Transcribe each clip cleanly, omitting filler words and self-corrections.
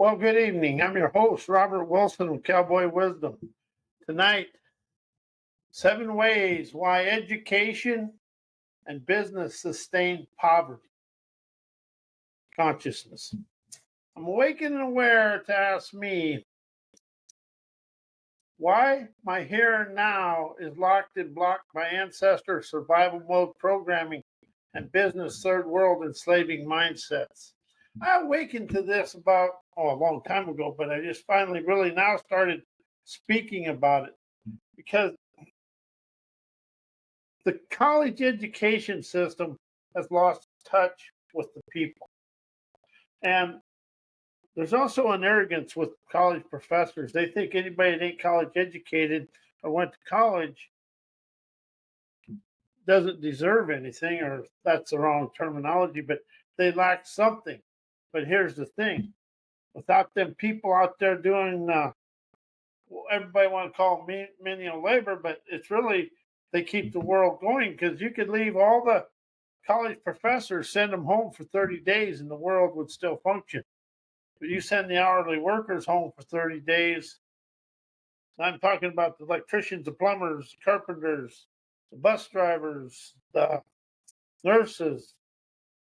Well, good evening. I'm your host, Robert Wilson of Cowboy Wisdom. Tonight, 7 ways why education and business sustain poverty consciousness. I'm awakened and aware to ask me why my here and now is locked and blocked by ancestor survival mode programming and business third world enslaving mindsets. I awakened to this about a long time ago, but I just finally really now started speaking about it because the college education system has lost touch with the people. And there's also an arrogance with college professors. They think anybody that ain't college educated or went to college doesn't deserve anything, or that's the wrong terminology, but they lack something. But here's the thing. Without them people out there doing, everybody want to call menial labor, but it's really, they keep the world going because you could leave all the college professors, send them home for 30 days and the world would still function. But you send the hourly workers home for 30 days. I'm talking about the electricians, the plumbers, the carpenters, the bus drivers, the nurses,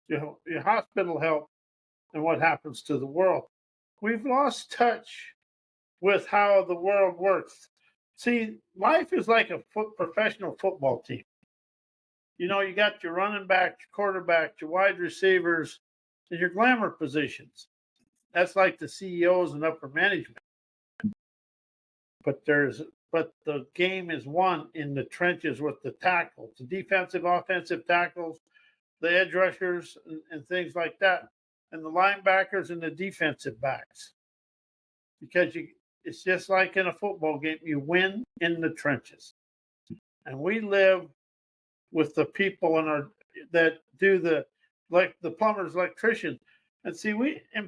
your hospital help, and what happens to the world. We've lost touch with how the world works. See, life is like a professional football team. You know, you got your running back, your quarterback, your wide receivers, and your glamour positions. That's like the CEOs and upper management. But the game is won in the trenches with the tackles, the defensive, offensive tackles, the edge rushers, and things like that, and the linebackers and the defensive backs. Because it's just like in a football game, you win in the trenches. And we live with the people that do the plumbers, electricians. And see,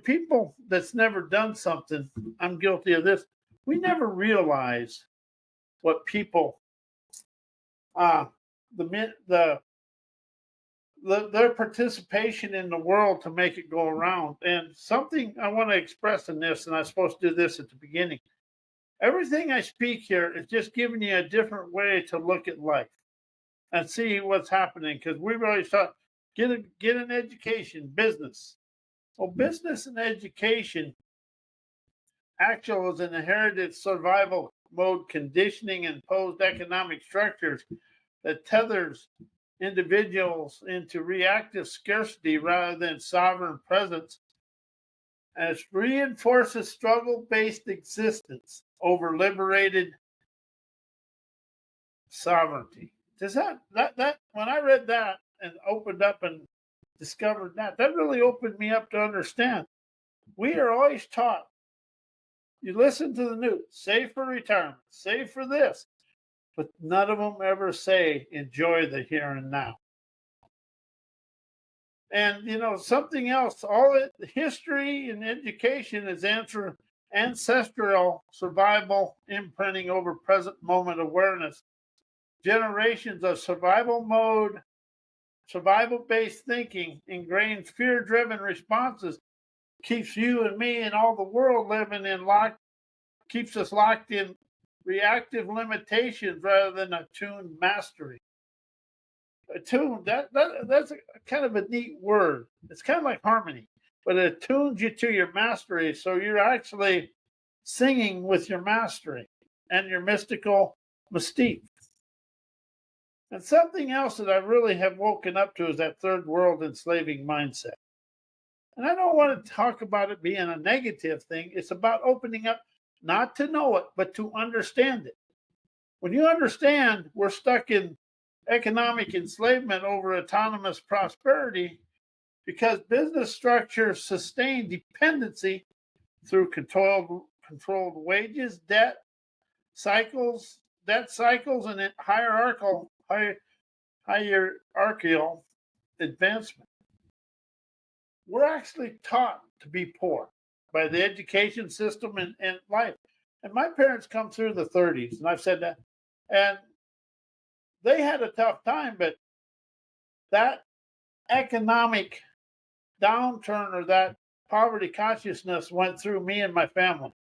people that's never done something, I'm guilty of this, we never realize what people, their participation in the world to make it go around. And something I want to express in this, and I'm supposed to do this at the beginning. Everything I speak here is just giving you a different way to look at life and see what's happening. Because we've always thought, get an education, business. Well, business and education actual is an inherited survival mode conditioning and imposed economic structures that tethers individuals into reactive scarcity rather than sovereign presence, and it reinforces struggle-based existence over liberated sovereignty. Does that when I read that and opened up and discovered that really opened me up to understand we are always taught, you listen to the news, save for retirement, save for this, but none of them ever say enjoy the here and now. And something else, history and education is ancestral survival imprinting over present moment awareness. Generations of survival mode, survival-based thinking, ingrained fear-driven responses keeps you and me and all the world living keeps us locked in reactive limitations rather than attuned mastery. Attuned, that's a kind of a neat word. It's kind of like harmony, but it attunes you to your mastery, so you're actually singing with your mastery and your mystical mystique. And something else that I really have woken up to is that third world enslaving mindset. And I don't want to talk about it being a negative thing. It's about opening up, not to know it, but to understand it. When you understand we're stuck in economic enslavement over autonomous prosperity because business structures sustain dependency through controlled wages, debt cycles, and hierarchical advancement. We're actually taught to be poor by the education system and life. And my parents come through the 30s, and I've said that. And they had a tough time, but that economic downturn or that poverty consciousness went through me and my family.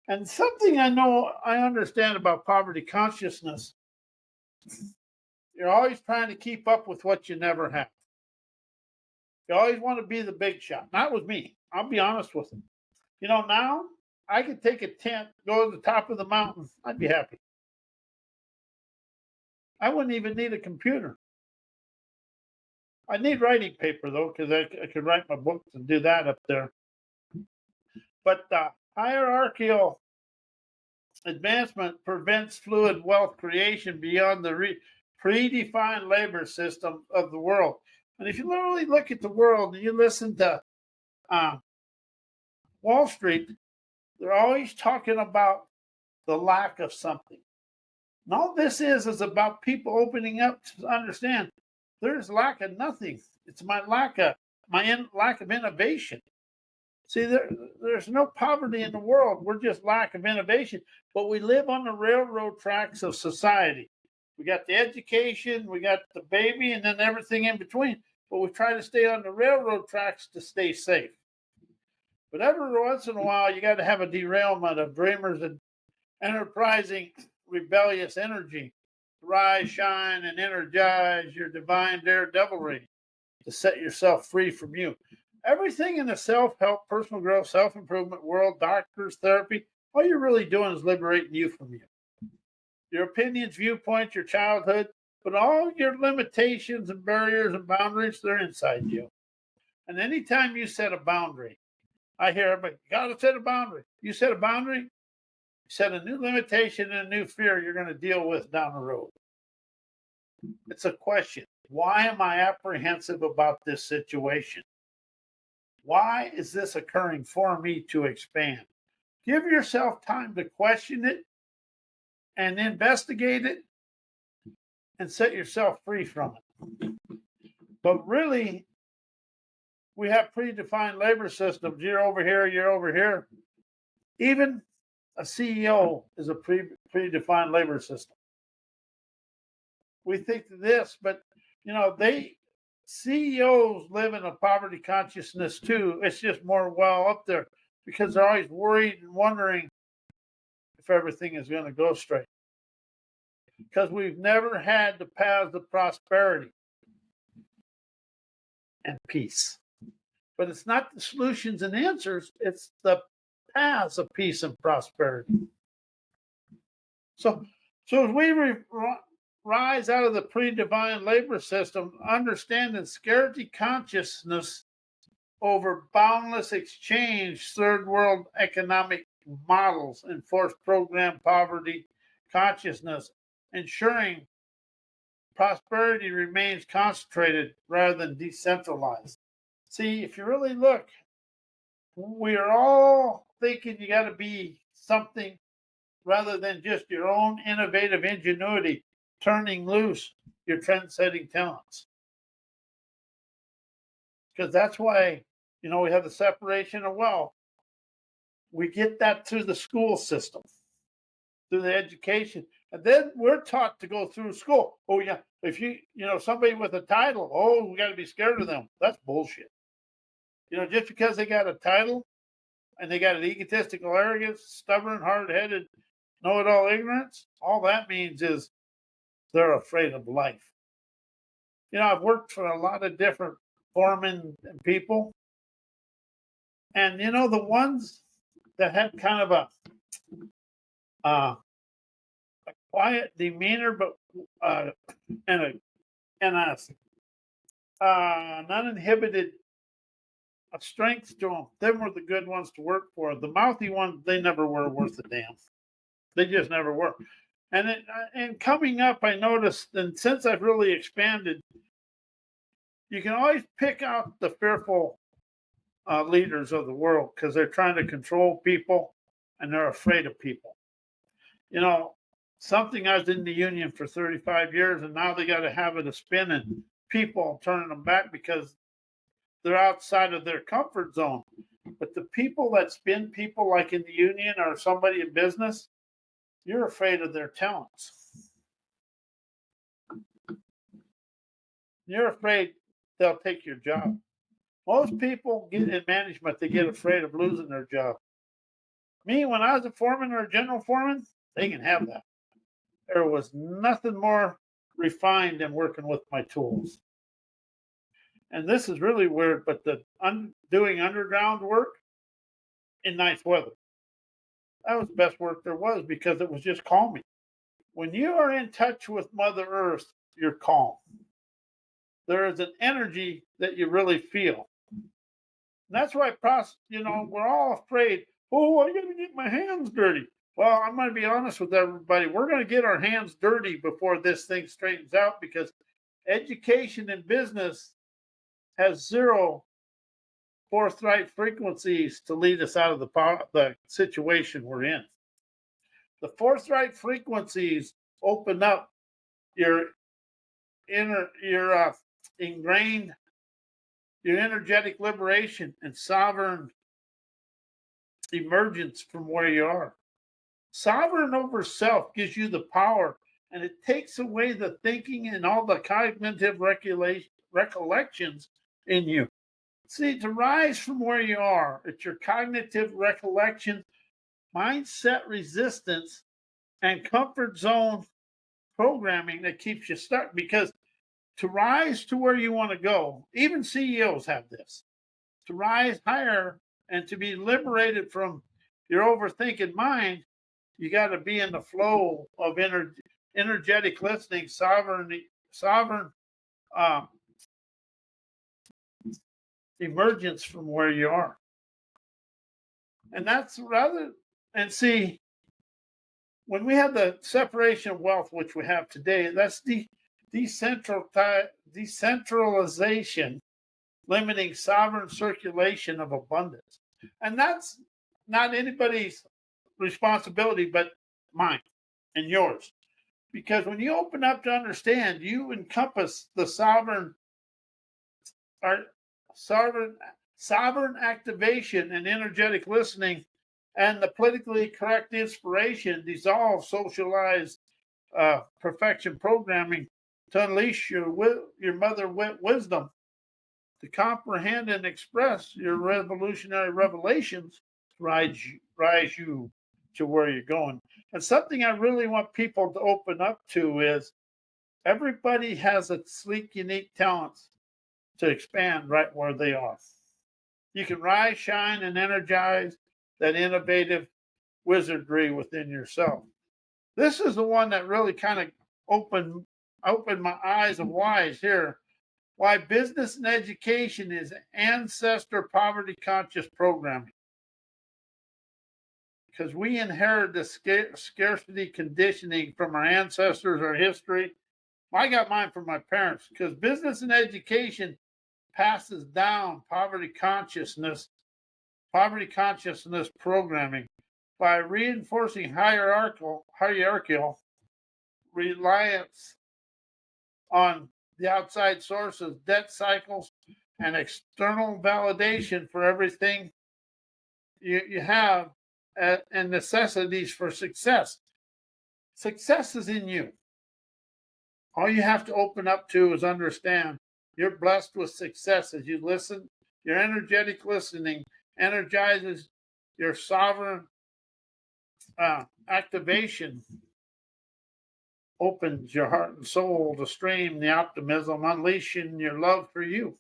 And something I understand about poverty consciousness, you're always trying to keep up with what you never have. You always want to be the big shot. Not with me. I'll be honest with you. Now I could take a tent, go to the top of the mountain. I'd be happy. I wouldn't even need a computer. I need writing paper, though, because I could write my books and do that up there. But hierarchical advancement prevents fluid wealth creation beyond the predefined labor system of the world. And if you really look at the world and you listen to Wall Street, they're always talking about the lack of something. And all this is about people opening up to understand there's lack of nothing. It's my lack of innovation. See, there's no poverty in the world. We're just lack of innovation. But we live on the railroad tracks of society. We got the education, we got the baby, and then everything in between. But we try to stay on the railroad tracks to stay safe. But every once in a while, you got to have a derailment of dreamers and enterprising, rebellious energy. Rise, shine, and energize your divine daredevilry to set yourself free from you. Everything in the self-help, personal growth, self-improvement world, doctors, therapy, all you're really doing is liberating you from you. Your opinions, viewpoints, your childhood, but all your limitations and barriers and boundaries, they're inside you. And anytime you set a boundary, I hear everybody, you got to set a boundary. You set a boundary, you set a new limitation and a new fear you're going to deal with down the road. It's a question. Why am I apprehensive about this situation? Why is this occurring for me to expand? Give yourself time to question it and investigate it and set yourself free from it. But really, we have predefined labor systems. You're over here, you're over here. Even a CEO is a predefined labor system. We think this, but CEOs live in a poverty consciousness too. It's just more well up there because they're always worried and wondering if everything is going to go straight. Because we've never had the paths of prosperity and peace. But it's not the solutions and answers, it's the paths of peace and prosperity. So as we rise out of the pre-divine labor system, understanding scarcity consciousness over boundless exchange, third world economic models, enforce program poverty consciousness, ensuring prosperity remains concentrated rather than decentralized. See, if you really look, we are all thinking you got to be something rather than just your own innovative ingenuity, turning loose your trend-setting talents. Because that's why, we have the separation of wealth. We get that through the school system, through the education. And then we're taught to go through school. Oh, yeah, if somebody with a title, we got to be scared of them. That's bullshit. Just because they got a title and they got an egotistical arrogance, stubborn, hard-headed, know-it-all ignorance, all that means is they're afraid of life. I've worked for a lot of different foremen and people. And, the ones that had kind of a quiet demeanor, but and a uninhibited strength to them were the good ones to work for. The mouthy ones, they never were worth a damn. They just never were. And coming up, I noticed, and since I've really expanded, you can always pick out the fearful leaders of the world because they're trying to control people and they're afraid of people. Something, I was in the union for 35 years and now they got a habit of spinning people, turning them back because they're outside of their comfort zone. But the people that spin people, like in the union or somebody in business, you're afraid of their talents. You're afraid they'll take your job. Most people get in management, they get afraid of losing their job. Me, when I was a foreman or a general foreman, they can have that. There was nothing more refined than working with my tools. And this is really weird, but doing underground work in nice weather, that was the best work there was because it was just calming. When you are in touch with Mother Earth, you're calm. There is an energy that you really feel. And that's why, we're all afraid. Oh, I got to get my hands dirty. Well, I'm going to be honest with everybody. We're going to get our hands dirty before this thing straightens out because education and business has zero forthright frequencies to lead us out of the situation we're in. The forthright frequencies open up your ingrained, your energetic liberation and sovereign emergence from where you are. Sovereign over self gives you the power, and it takes away the thinking and all the cognitive recollections in you. See, to rise from where you are, it's your cognitive recollection, mindset resistance, and comfort zone programming that keeps you stuck. Because to rise to where you want to go, even CEOs have this. To rise higher and to be liberated from your overthinking mind, you got to be in the flow of energetic listening, sovereign emergence from where you are. And that's and see, when we have the separation of wealth, which we have today, that's decentralization, limiting sovereign circulation of abundance. And that's not anybody's responsibility but mine and yours. Because when you open up to understand, you encompass the sovereign activation and energetic listening, and the politically correct inspiration dissolve socialized perfection programming to unleash your mother wisdom, to comprehend and express your revolutionary revelations, rise you to where you're going. And something I really want people to open up to is everybody has a sleek, unique talents to expand right where they are. You can rise, shine, and energize that innovative wizardry within yourself. This is the one that really kind of opened my eyes of wise here. Why business and education is ancestor poverty conscious programming. Because we inherit the scarcity conditioning from our ancestors, our history. I got mine from my parents, because business and education passes down poverty consciousness programming by reinforcing hierarchical reliance on the outside sources, debt cycles, and external validation for everything you have, and necessities for success. Success is in you. All you have to open up to is understand you're blessed with success as you listen. Your energetic listening energizes your sovereign activation, opens your heart and soul to stream the optimism, unleashing your love for you.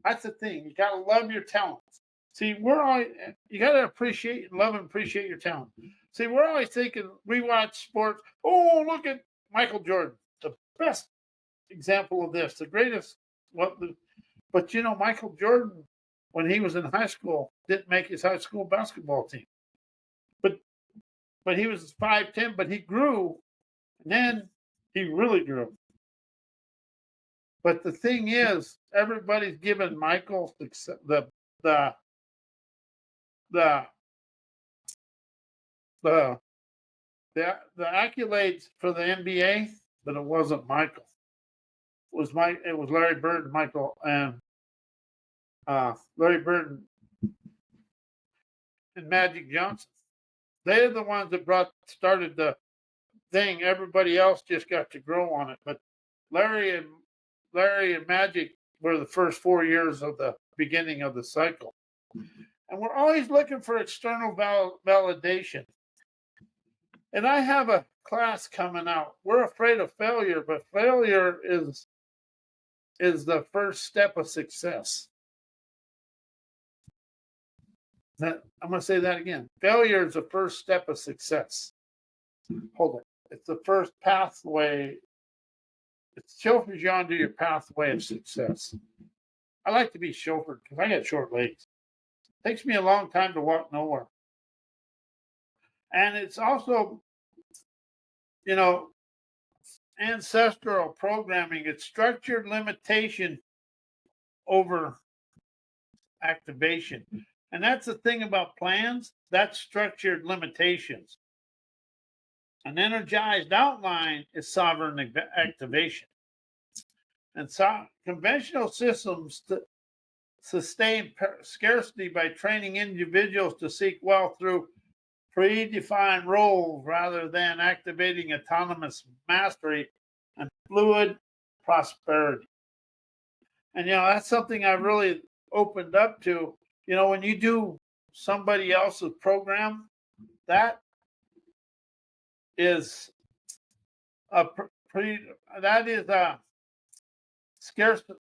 That's the thing. You got to love your talents. See, you got to appreciate, love and appreciate your talent. See, we're always thinking, we watch sports. Oh, look at Michael Jordan, the best example of this, the greatest. But Michael Jordan, when he was in high school, didn't make his high school basketball team. But he was 5'10", but he grew, and then he really grew. But the thing is, everybody's giving Michael the accolades for the NBA, but it wasn't Michael. It was Larry Bird and Michael and Larry Bird and Magic Johnson. They're the ones that started the thing. Everybody else just got to grow on it. But Larry and Magic we're the first 4 years of the beginning of the cycle. And we're always looking for external validation. And I have a class coming out. We're afraid of failure, but failure is the first step of success. I'm going to say that again. Failure is the first step of success. Hold it. It's the first pathway. It chauffeurs you onto your pathway of success. I like to be chauffeured because I got short legs. It takes me a long time to walk nowhere. And it's also, ancestral programming. It's structured limitation over activation. And that's the thing about plans. That's structured limitations. An energized outline is sovereign activation. And conventional systems sustain scarcity by training individuals to seek wealth through predefined roles rather than activating autonomous mastery and fluid prosperity. And, that's something I really opened up to. When you do somebody else's program, that is a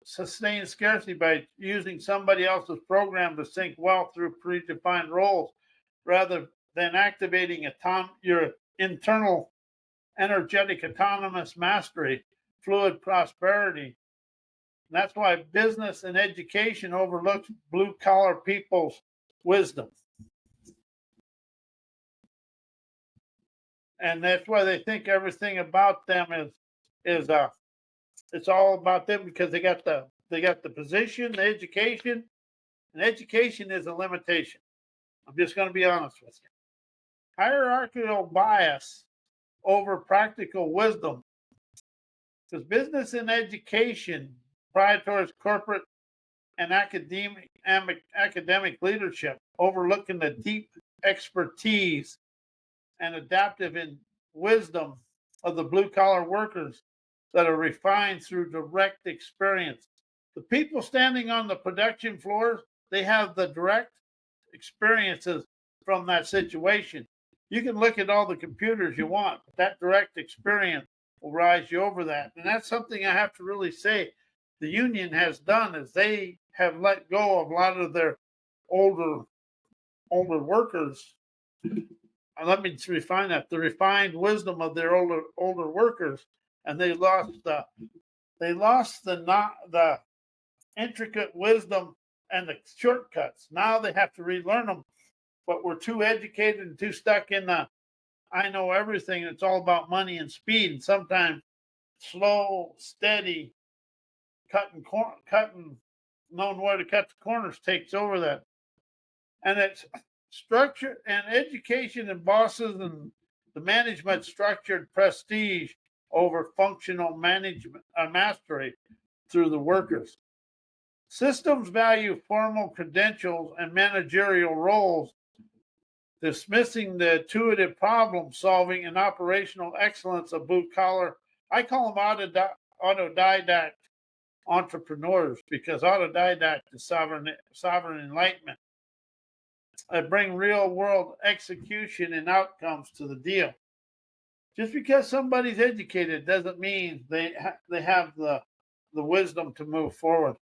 sustained scarcity by using somebody else's program to sink wealth through predefined roles rather than activating your internal energetic autonomous mastery, fluid prosperity. And that's why business and education overlooks blue-collar people's wisdom. And that's why they think everything about them is it's all about them because they got the position, the education, and education is a limitation. I'm just going to be honest with you. Hierarchical bias over practical wisdom. Because business and education, pride towards corporate and academic leadership, overlooking the deep expertise and adaptive in wisdom of the blue-collar workers that are refined through direct experience. The people standing on the production floors, they have the direct experiences from that situation. You can look at all the computers you want, but that direct experience will rise you over that. And that's something I have to really say the union has done is they have let go of a lot of their older workers. And let me refine that, the refined wisdom of their older workers, and they lost the intricate wisdom and the shortcuts. Now they have to relearn them, but we're too educated and too stuck in the I know everything. It's all about money and speed, and sometimes slow, steady, cutting, knowing where to cut the corners takes over that. And it's structure and education and bosses and the management structured prestige over functional management mastery through the workers. Systems value formal credentials and managerial roles, dismissing the intuitive problem solving and operational excellence of blue collar. I call them autodidact entrepreneurs because autodidact is sovereign enlightenment. I bring real world execution and outcomes to the deal. Just because somebody's educated doesn't mean they have the wisdom to move forward.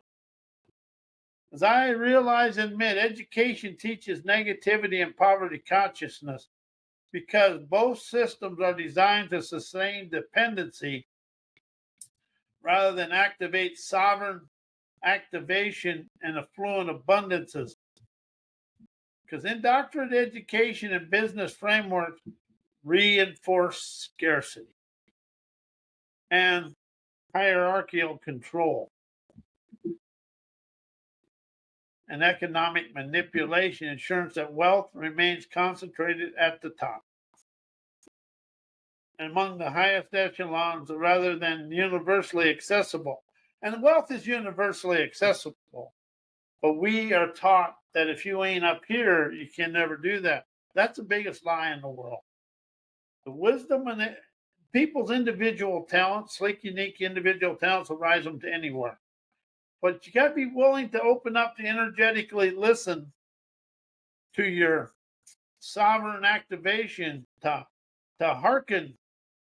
As I realize and admit, education teaches negativity and poverty consciousness because both systems are designed to sustain dependency rather than activate sovereign activation and affluent abundances. Because indoctrinated education and business frameworks reinforce scarcity and hierarchical control and economic manipulation ensures that wealth remains concentrated at the top and among the highest echelons rather than universally accessible. And wealth is universally accessible, but we are taught that if you ain't up here, you can never do that. That's the biggest lie in the world. The wisdom and people's individual talents, sleek, unique individual talents will rise them to anywhere. But you got to be willing to open up to energetically listen to your sovereign activation, to hearken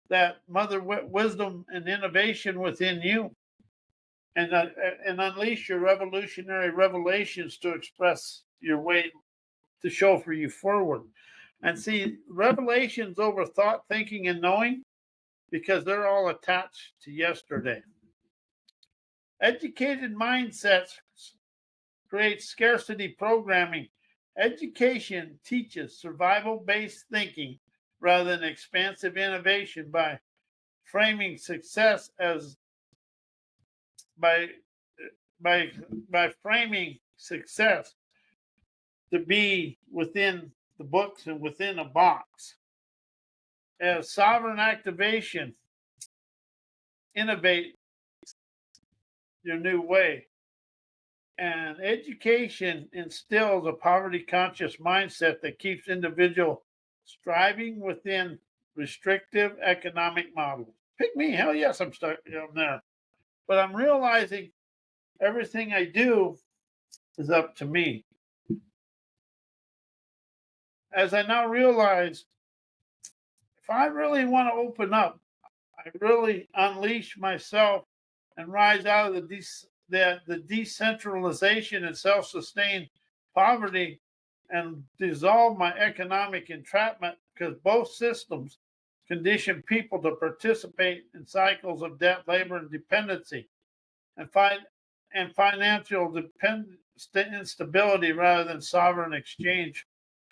that mother wisdom and innovation within you, and unleash your revolutionary revelations to express your way, to show for you forward. And see, revelations over thought, thinking, and knowing, because they're all attached to yesterday. Educated mindsets create scarcity programming. Education teaches survival-based thinking rather than expansive innovation by framing success as by framing success to be within the books and within a box. As sovereign activation, innovate your new way. And education instills a poverty conscious mindset that keeps individual striving within restrictive economic models. Pick me, hell yes, I'm stuck there. But I'm realizing everything I do is up to me. As I now realize, if I really want to open up, I really unleash myself and rise out of the decentralization and self-sustained poverty and dissolve my economic entrapment, because both systems condition people to participate in cycles of debt, labor, and dependency, and financial instability rather than sovereign exchange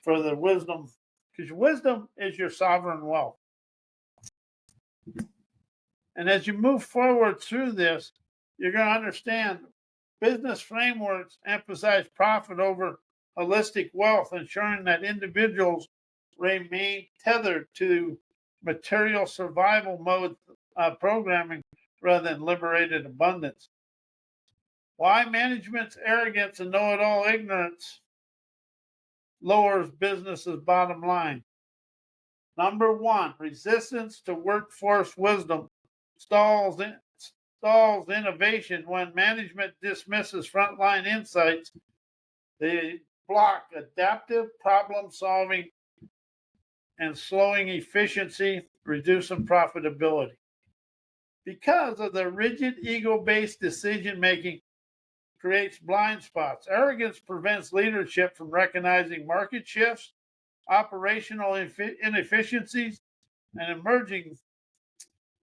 for the wisdom, because wisdom is your sovereign wealth. And as you move forward through this, you're going to understand business frameworks emphasize profit over holistic wealth, ensuring that individuals remain tethered to material survival mode programming rather than liberated abundance. Why management's arrogance and know-it-all ignorance lowers business's bottom line. Number one, resistance to workforce wisdom stalls innovation. When management dismisses frontline insights, they block adaptive problem solving and slowing efficiency, reducing profitability. Because of the rigid ego-based decision making creates blind spots. Arrogance prevents leadership from recognizing market shifts, operational inefficiencies, and emerging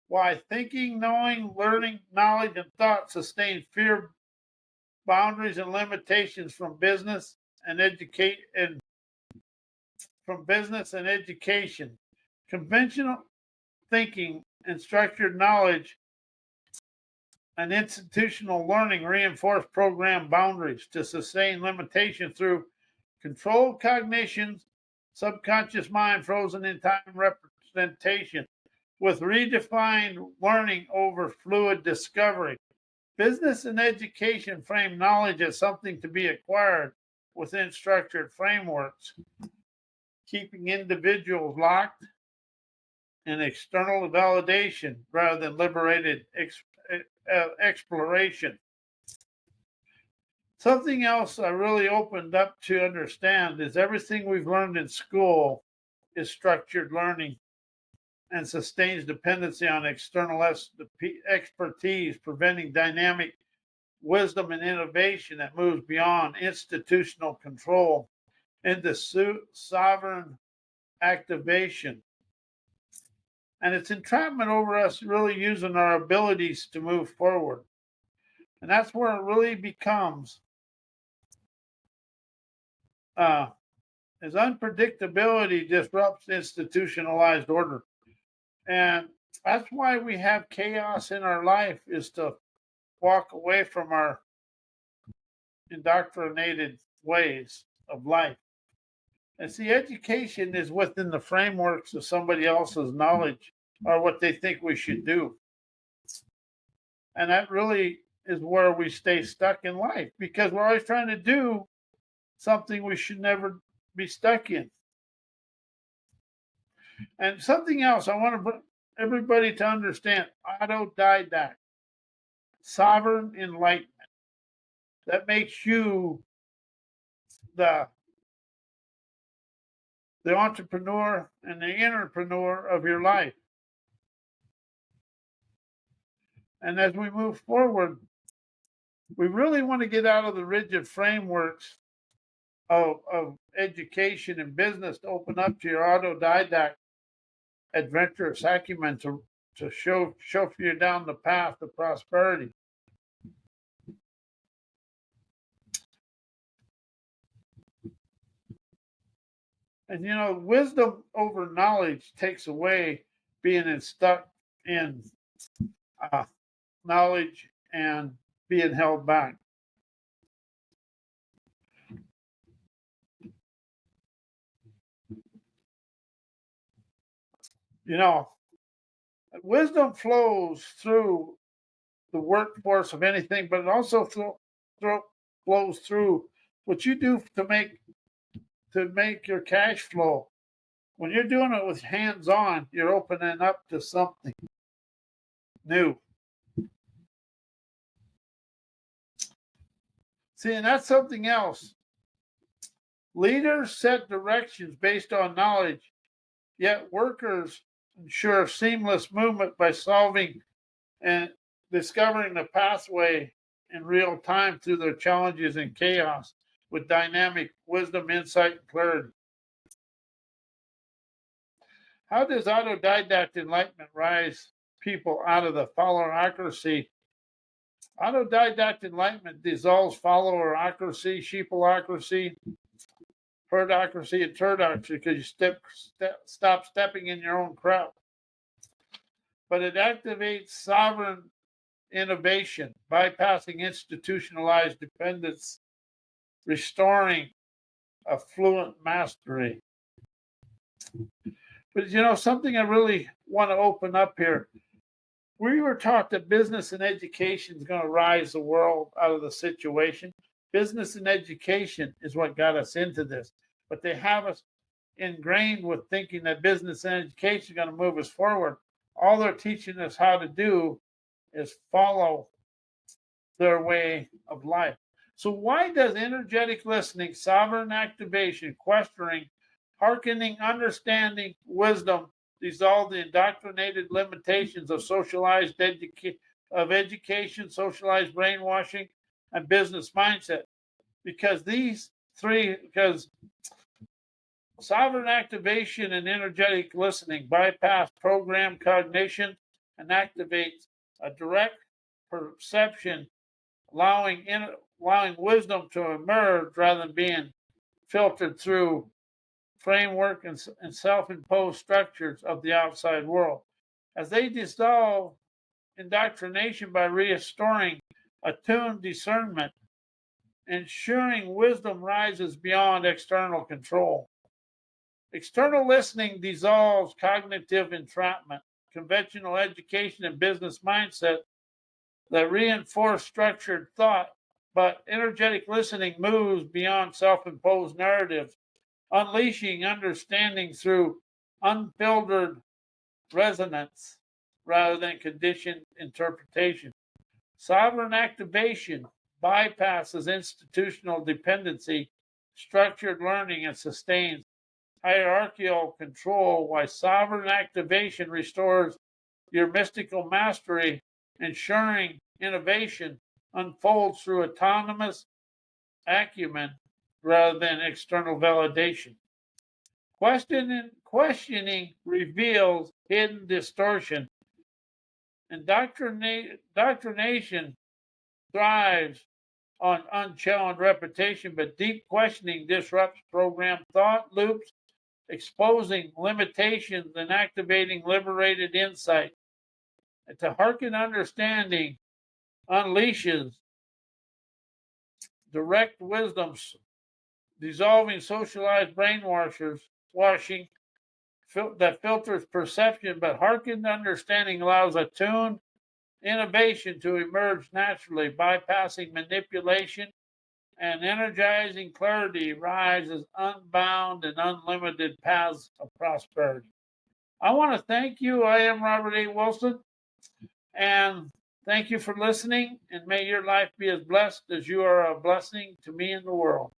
why thinking, knowing, learning, knowledge, and thought sustain fear, boundaries, and limitations from business and education. Conventional thinking and structured knowledge and institutional learning reinforce program boundaries to sustain limitation through controlled cognition, subconscious mind frozen in time representation, with redefined learning over fluid discovery. Business and education frame knowledge as something to be acquired within structured frameworks, keeping individuals locked in external validation rather than liberated exploration. Something else I really opened up to understand is everything we've learned in school is structured learning and sustains dependency on external expertise, preventing dynamic wisdom and innovation that moves beyond institutional control into sovereign activation. And it's entrapment over us really using our abilities to move forward. And that's where it really becomes as unpredictability disrupts institutionalized order. And that's why we have chaos in our life, is to walk away from our indoctrinated ways of life. And see, education is within the frameworks of somebody else's knowledge or what they think we should do. And that really is where we stay stuck in life, because we're always trying to do something we should never be stuck in. And something else I want to everybody to understand: autodidact, sovereign enlightenment. that makes you the entrepreneur and the entrepreneur of your life. And as we move forward, we really want to get out of the rigid frameworks of education and business to open up to your autodidact adventurous acumen to show you down the path to prosperity. And you know, wisdom over knowledge takes away being stuck in knowledge and being held back. You know, wisdom flows through the workforce of anything, but it also flows through what you do to make your cash flow. When you're doing it with hands-on, you're opening up to something new. See, and that's something else. Leaders set directions based on knowledge, yet workers ensure seamless movement by solving and discovering the pathway in real time through their challenges and chaos with dynamic wisdom, insight, and clarity. How does autodidact enlightenment rise people out of the followerocracy? Autodidact enlightenment dissolves followerocracy, sheepleocracy, herdocracy, and turdocracy because you stop stepping in your own crowd. But it activates sovereign innovation, bypassing institutionalized dependence, restoring affluent mastery. But you know, something I really want to open up here. We were taught that business and education is going to rise the world out of the situation. Business and education is what got us into this. But they have us ingrained with thinking that business and education are going to move us forward. All they're teaching us how to do is follow their way of life. So why does energetic listening, sovereign activation, questioning, hearkening, understanding, wisdom dissolve the indoctrinated limitations of socialized education, socialized brainwashing, and business mindset? Because sovereign activation and energetic listening bypass program cognition and activates a direct perception, allowing wisdom to emerge rather than being filtered through framework and self-imposed structures of the outside world. As they dissolve indoctrination by restoring attuned discernment, ensuring wisdom rises beyond external control. External listening dissolves cognitive entrapment, conventional education and business mindset that reinforce structured thought, but energetic listening moves beyond self-imposed narratives, unleashing understanding through unfiltered resonance rather than conditioned interpretation. Sovereign activation bypasses institutional dependency, structured learning, and sustains hierarchical control, while sovereign activation restores your mystical mastery, ensuring innovation unfolds through autonomous acumen rather than external validation. Questioning reveals hidden distortion. Indoctrination thrives on unchallenged repetition, but deep questioning disrupts programmed thought loops, exposing limitations and activating liberated insight. And to hearken understanding unleashes direct wisdom, dissolving socialized brainwashing that filters perception, but hearkened understanding allows attuned innovation to emerge naturally, bypassing manipulation, and energizing clarity rises unbound and unlimited paths of prosperity. I want to thank you. I am Robert A. Wilson, and Thank you for listening, and may your life be as blessed as you are a blessing to me and the world.